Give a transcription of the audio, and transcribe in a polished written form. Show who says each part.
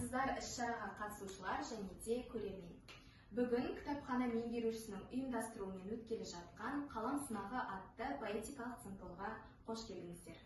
Speaker 1: Саламатсыздар іс-шараға қатысушылар және де көрермен. Бүгін кітапхана меңгерушісінің ұйымдастыруымен өткелі жатқан қалам сынағы атты поэтикалық симпозиумға қош келдіңіздер.